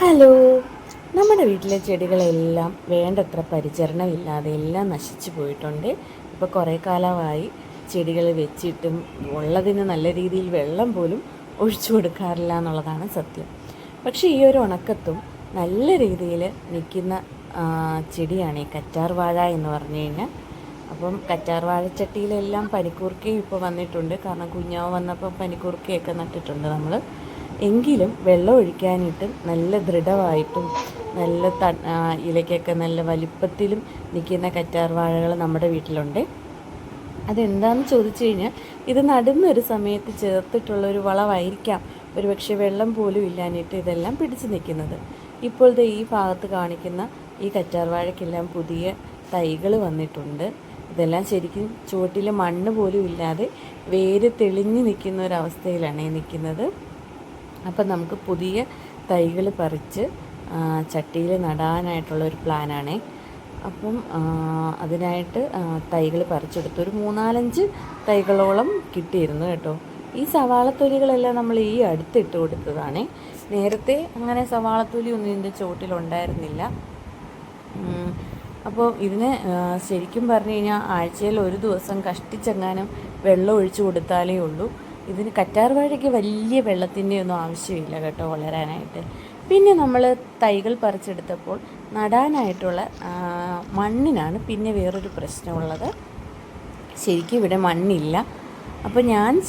Hello. നമ്മുടെ വീട്ടിലെ ചെടികളെല്ലാം വേണ്ടത്ര പരിചരണമില്ലാതെ എല്ലാം നശിച്ചു പോയിട്ടുണ്ട്. ഇപ്പോൾ കുറേ കാലമായി ചെടികൾ വെച്ചിട്ടും ഉള്ളതിന് നല്ല രീതിയിൽ വെള്ളം പോലും ഒഴിച്ചു കൊടുക്കാറില്ല എന്നുള്ളതാണ് സത്യം. പക്ഷേ ഈ ഒരു ഉണക്കത്തും നല്ല രീതിയിൽ നിൽക്കുന്ന ചെടിയാണ് ഈ കറ്റാർ വാഴ എന്ന് പറഞ്ഞു കഴിഞ്ഞാൽ. അപ്പം കറ്റാർ വാഴച്ചട്ടിയിലെല്ലാം പനിക്കൂർക്കയും ഇപ്പോൾ വന്നിട്ടുണ്ട്. കാരണം കുഞ്ഞാവ് വന്നപ്പോൾ പനിക്കൂർക്കയൊക്കെ നട്ടിട്ടുണ്ട് നമ്മൾ. എങ്കിലും വെള്ളം ഒഴിക്കാനായിട്ട് നല്ല ദൃഢമായിട്ടും നല്ല ഇലയ്ക്കൊക്കെ നല്ല വലിപ്പത്തിലും നിൽക്കുന്ന കറ്റാർ വാഴകൾ നമ്മുടെ വീട്ടിലുണ്ട്. അതെന്താണെന്ന് ചോദിച്ചു കഴിഞ്ഞാൽ ഇത് നടുന്നൊരു സമയത്ത് ചേർത്തിട്ടുള്ളൊരു വളമായിരിക്കാം ഒരു പക്ഷേ വെള്ളം പോലും ഇല്ലാഞ്ഞിട്ട് ഇതെല്ലാം പിടിച്ചു നിൽക്കുന്നത്. ഇപ്പോഴത്തെ ഈ ഭാഗത്ത് കാണിക്കുന്ന ഈ കറ്റാർ വാഴയ്ക്കെല്ലാം പുതിയ തൈകൾ വന്നിട്ടുണ്ട്. ഇതെല്ലാം ശരിക്കും ചുവട്ടിൽ മണ്ണ് പോലും ഇല്ലാതെ വേര് തെളിഞ്ഞു നിൽക്കുന്ന ഒരവസ്ഥയിലാണ് നിൽക്കുന്നത്. അപ്പം നമുക്ക് പുതിയ തൈകൾ പറിച്ച് ചട്ടിയിൽ നടാനായിട്ടുള്ളൊരു പ്ലാനാണേ. അപ്പം അതിനായിട്ട് തൈകൾ പറിച്ചെടുത്ത് ഒരു 3-4 തൈകളോളം കിട്ടിയിരുന്നു കേട്ടോ. ഈ സവാളത്തൊലികളെല്ലാം നമ്മൾ ഈ അടുത്തിട്ട് കൊടുത്തതാണേ. നേരത്തെ അങ്ങനെ സവാളത്തൊലി ഒന്നും ഇതിൻ്റെ ചുവട്ടിലുണ്ടായിരുന്നില്ല. അപ്പോൾ ഇതിന് ശരിക്കും പറഞ്ഞു കഴിഞ്ഞാൽ ആഴ്ചയിൽ ഒരു ദിവസം കഷ്ടിച്ചെങ്ങാനും വെള്ളം ഒഴിച്ചു കൊടുത്താലേ ഉള്ളൂ. ഇതിന് കറ്റാർ വാഴയ്ക്ക് വലിയ വെള്ളത്തിൻ്റെ ഒന്നും ആവശ്യമില്ല കേട്ടോ വളരാനായിട്ട്. പിന്നെ നമ്മൾ തൈകൾ പറിച്ചെടുത്തപ്പോൾ നടാനായിട്ടുള്ള മണ്ണിനാണ് പിന്നെ വേറൊരു പ്രശ്നമുള്ളത്. ശരിക്കും ഇവിടെ മണ്ണില്ല. അപ്പോൾ ഞാൻ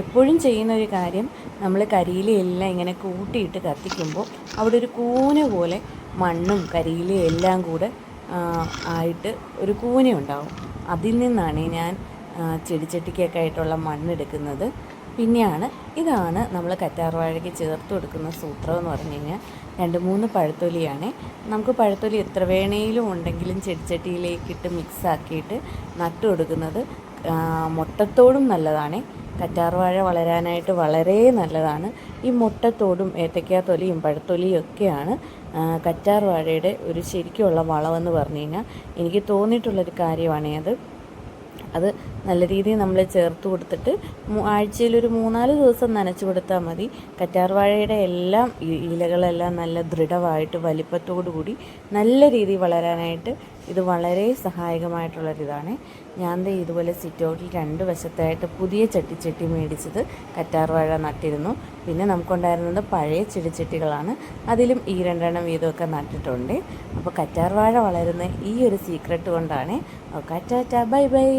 എപ്പോഴും ചെയ്യുന്നൊരു കാര്യം, നമ്മൾ കരിയിലയെല്ലാം ഇങ്ങനെ കൂട്ടിയിട്ട് കത്തിക്കുമ്പോൾ അവിടെ ഒരു കൂന പോലെ മണ്ണും കരിയിലയും എല്ലാം കൂടെ ആയിട്ട് ഒരു കൂന ഉണ്ടാവും. അതിൽ നിന്നാണ് ഞാൻ ചെടിച്ചട്ടിക്കൊക്കെ ആയിട്ടുള്ള മണ്ണെടുക്കുന്നത്. പിന്നെയാണ് ഇതാണ് നമ്മൾ കറ്റാർ വാഴയ്ക്ക് ചേർത്ത് കൊടുക്കുന്ന സൂത്രം എന്ന് പറഞ്ഞു കഴിഞ്ഞാൽ 2-3 പഴത്തൊലിയാണ്. നമുക്ക് പഴത്തൊലി എത്ര വേണേലും ഉണ്ടെങ്കിലും ചെടിച്ചട്ടിയിലേക്കിട്ട് മിക്സാക്കിയിട്ട് നട്ടു കൊടുക്കുന്നത് മുട്ടത്തോടും നല്ലതാണ്. കറ്റാർ വാഴ വളരാനായിട്ട് വളരെ നല്ലതാണ്. ഈ മുട്ടത്തോടും ഏത്തയ്ക്കാത്തൊലിയും പഴത്തൊലിയും ഒക്കെയാണ് കറ്റാർ വാഴയുടെ ഒരു ശരിക്കുള്ള വളമെന്ന് പറഞ്ഞു കഴിഞ്ഞാൽ എനിക്ക് തോന്നിയിട്ടുള്ളൊരു കാര്യമാണ് അത് നല്ല രീതിയിൽ നമ്മൾ ചേർത്ത് കൊടുത്തിട്ട് ആഴ്ചയിലൊരു 3-4 ദിവസം നനച്ചു കൊടുത്താൽ മതി. കറ്റാർ വാഴയുടെ എല്ലാം ഇലകളെല്ലാം നല്ല ദൃഢമായിട്ട് വലിപ്പത്തോടു കൂടി നല്ല രീതിയിൽ വളരാനായിട്ട് ഇത് വളരെ സഹായകമായിട്ടുള്ളൊരിതാണ്. ഞാൻ ഇതുപോലെ സിറ്റ് ഔട്ടിൽ 2 വശത്തായിട്ട് പുതിയ ചട്ടി മേടിച്ചത് കറ്റാർ വാഴ നട്ടിരുന്നു. പിന്നെ നമുക്കുണ്ടായിരുന്നത് പഴയ ചെടിച്ചട്ടികളാണ്. അതിലും ഈ 2 വീതമൊക്കെ നട്ടിട്ടുണ്ട്. അപ്പോൾ കറ്റാർ വാഴ വളരുന്ന ഈ ഒരു സീക്രട്ട് കൊണ്ടാണ്. Okay, Tata, bye bye.